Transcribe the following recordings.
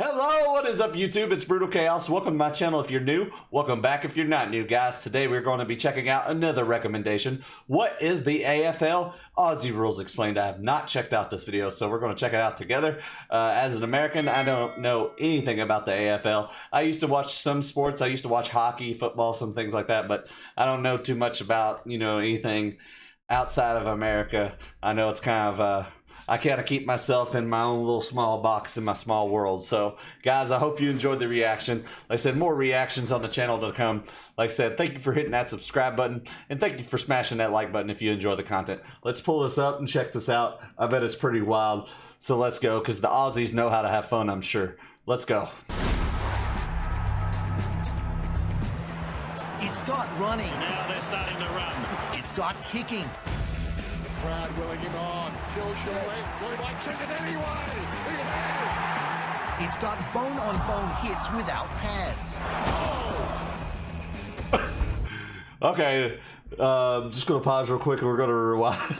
Hello, what is up YouTube? It's Brutal Chaos. Welcome to my channel if you're new. Welcome back if you're not new, guys. Today we're going to be checking out another recommendation. What is the AFL Aussie Rules Explained? I have not checked out this video, so we're going to check it out together. As an American, I don't know anything about the AFL. I used to watch some sports. I used to watch hockey, football, some things like that, but I don't know too much about, anything outside of America. I know it's kind of I gotta keep myself in my own little small box in my small world. So, guys, I hope you enjoyed the reaction. Like I said, more reactions on the channel to come. Like I said, thank you for hitting that subscribe button, and thank you for smashing that like button if you enjoy the content. Let's pull this up and check this out. I bet it's pretty wild. So let's go, because the Aussies know how to have fun, I'm sure. Let's go. It's got running. Now they're starting to run. It's got kicking. Crowd willing him on. Phil Shirley. Well, he might take it anyway. He has. It's got bone-on-bone hits without pads. Oh. Okay, just gonna pause real quick and we're gonna rewind.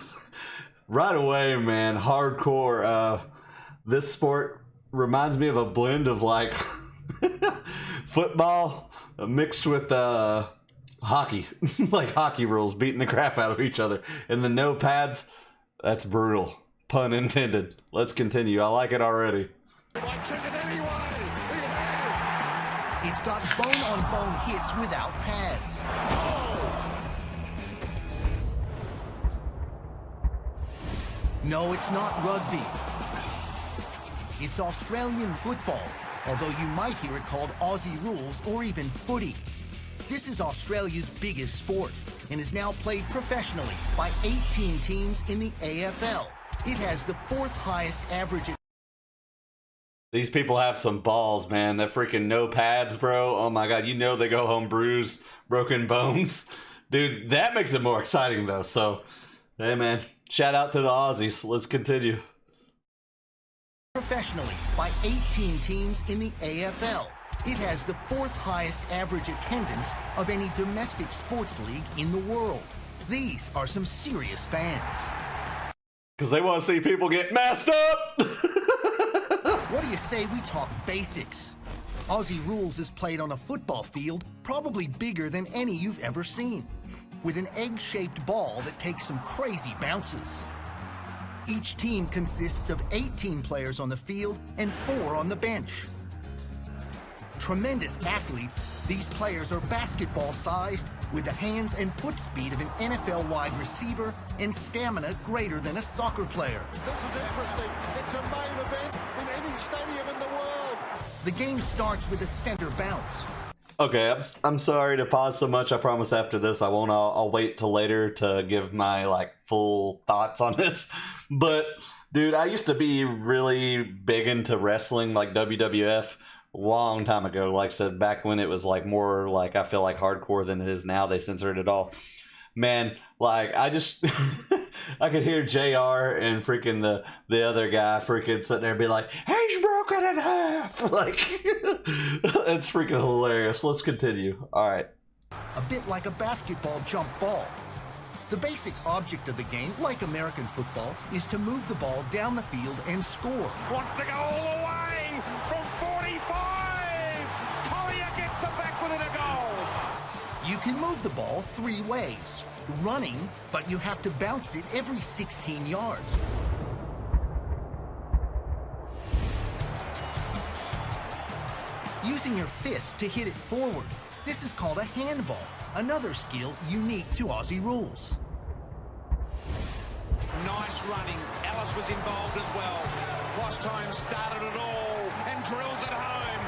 Right away, man, hardcore. This sport reminds me of a blend of like football mixed with hockey. Like hockey rules, beating the crap out of each other. And the no pads, that's brutal. Pun intended. Let's continue. I like it already. He might take it anyway. He has. It's got bone-on-bone hits without pads. No, it's not rugby. It's Australian football, although you might hear it called Aussie rules or even footy. This is Australia's biggest sport and is now played professionally by 18 teams in the AFL. It has the fourth highest average. These people have some balls, man. They're freaking no pads, bro. Oh my god, they go home bruised, broken bones. Dude, that makes it more exciting though. So, hey man, shout out to the Aussies. Let's continue. Professionally by 18 teams in the AFL. It has the fourth highest average attendance of any domestic sports league in the world. These are some serious fans. Because they want to see people get messed up! What do you say we talk basics? Aussie Rules is played on a football field probably bigger than any you've ever seen, with an egg-shaped ball that takes some crazy bounces. Each team consists of 18 players on the field and 4 on the bench. Tremendous athletes, these players are basketball-sized with the hands and foot speed of an NFL wide receiver and stamina greater than a soccer player. This is interesting. It's a main event in any stadium in the world. The game starts with a center bounce. Okay, I'm sorry to pause so much. I promise after this I won't. I'll wait till later to give my full thoughts on this. But dude, I used to be really big into wrestling, like WWF. Long time ago, like I said, back when it was more I feel like hardcore than it is now. They censored it all, man. I just I could hear JR and freaking the other guy freaking sitting there and be like, he's broken in half. It's freaking hilarious. Let's continue. All right, A bit like a basketball jump ball. The basic object of the game, like American football, is to move the ball down the field and score. Wants to go all the way from 45. Collier gets it back within a goal. You can move the ball 3 ways. Running, but you have to bounce it every 16 yards. Using your fist to hit it forward. This is called a handball, another skill unique to Aussie rules. Nice running. Ellis was involved as well. Frostholm started it all and drills it home.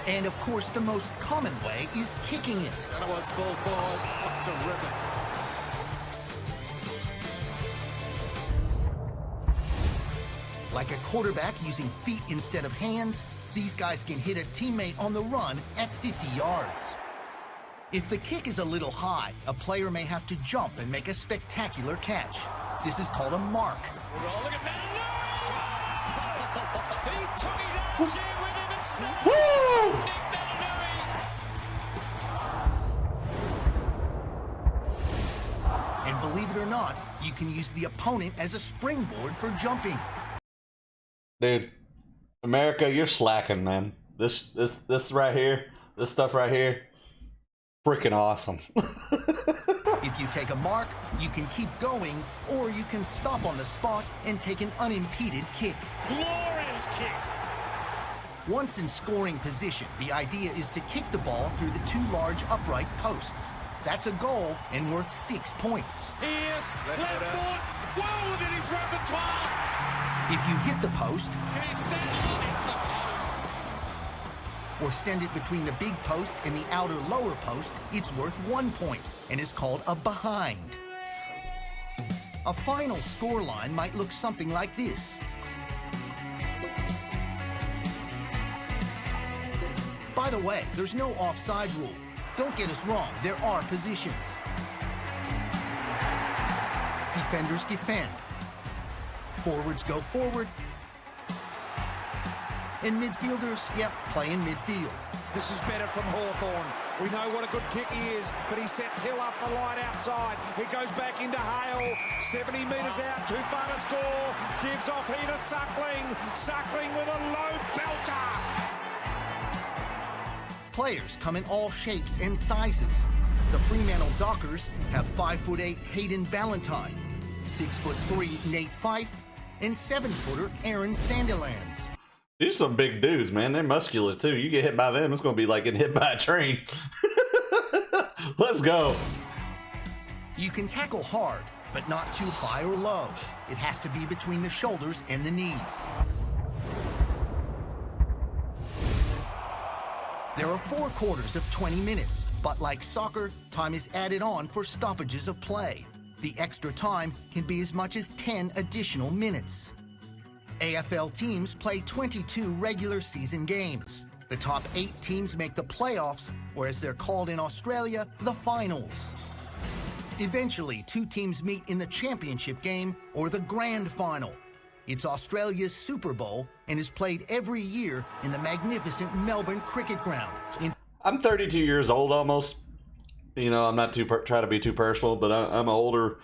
And of course, the most common way is kicking it. That one's full forward. Terrific. Like a quarterback using feet instead of hands, these guys can hit a teammate on the run at 50 yards. If the kick is a little high, a player may have to jump and make a spectacular catch. This is called a mark. Look at Natanui! He took his attitude with him and set woo! Nick Natanui. And believe it or not, you can use the opponent as a springboard for jumping. dude. America, you're slacking, man. This right here, this stuff right here, freaking awesome. If you take a mark, you can keep going, or you can stop on the spot and take an unimpeded kick. Glorious kick. Once in scoring position, the idea is to kick the ball through the two large upright posts. That's a goal and worth 6 points. Here's left foot. Well within his repertoire. If you hit the post He's sent it into the post. or send it between the big post and the outer lower post, it's worth 1 point and is called a behind. A final scoreline might look something like this. By the way, there's no offside rule. Don't get us wrong, there are positions. Defenders defend. Forwards go forward. And midfielders, yep, play in midfield. This is better from Hawthorn. We know what a good kick he is, but he sets Hill up the line outside. He goes back into Hale, 70 metres out, too far to score. Gives off here to Suckling. Suckling with a low belter. Players come in all shapes and sizes. The Fremantle Dockers have 5'8" Hayden Ballantyne, 6'3" Nate Fife, and 7-footer Aaron Sandilands. These are some big dudes, man. They're muscular too. You get hit by them, it's gonna be like getting hit by a train. Let's go. You can tackle hard, but not too high or low. It has to be between the shoulders and the knees. There are 4 quarters of 20 minutes, but like soccer, time is added on for stoppages of play. The extra time can be as much as 10 additional minutes. AFL teams play 22 regular season games. The top 8 teams make the playoffs, or as they're called in Australia, the finals. Eventually, 2 teams meet in the championship game or the grand final. It's Australia's Super Bowl and is played every year in the magnificent Melbourne Cricket Ground. I'm 32 years old almost. You know, I'm not too try to be too personal, but I'm older.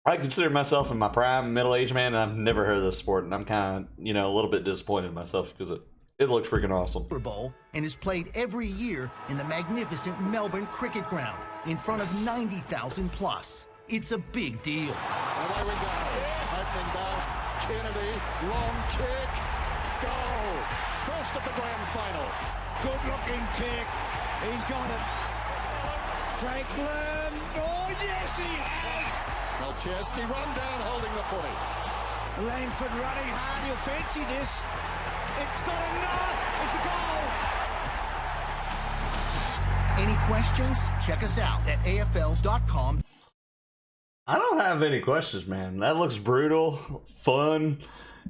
I consider myself in my prime, middle-aged man, and I've never heard of this sport, and I'm kind of, you know, a little bit disappointed in myself because it looks freaking awesome. Super Bowl and is played every year in the magnificent Melbourne Cricket Ground in front of 90,000 plus. It's a big deal. Away we go. Opening bounce. Kennedy. Long kick. Goal. First of the grand final. Good looking kick. He's got it. Franklin. Oh, yes, he has. Malcheski run down holding the footy. Langford running hard. He'll fancy this. It's got a knot. It's a goal. Any questions? Check us out at AFL.com. I don't have any questions, man. That looks brutal, fun,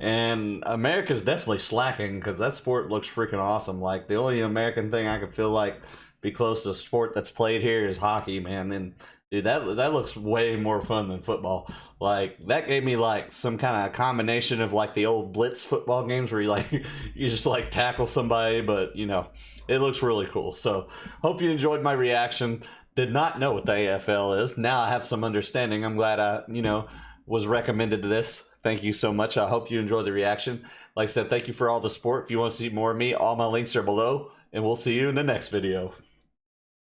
and America's definitely slacking because that sport looks freaking awesome. Like, the only American thing I could feel like be close to a sport that's played here is hockey, man. And dude, that looks way more fun than football. Like, that gave me like some kind of combination of like the old blitz football games where you like you just like tackle somebody, but you know, it looks really cool. So hope you enjoyed my reaction. Did not know what the AFL is. Now I have some understanding. I'm glad I, you know, was recommended to this. Thank you so much. I hope you enjoyed the reaction. Like I said, thank you for all the support. If you want to see more of me, all my links are below, and we'll see you in the next video.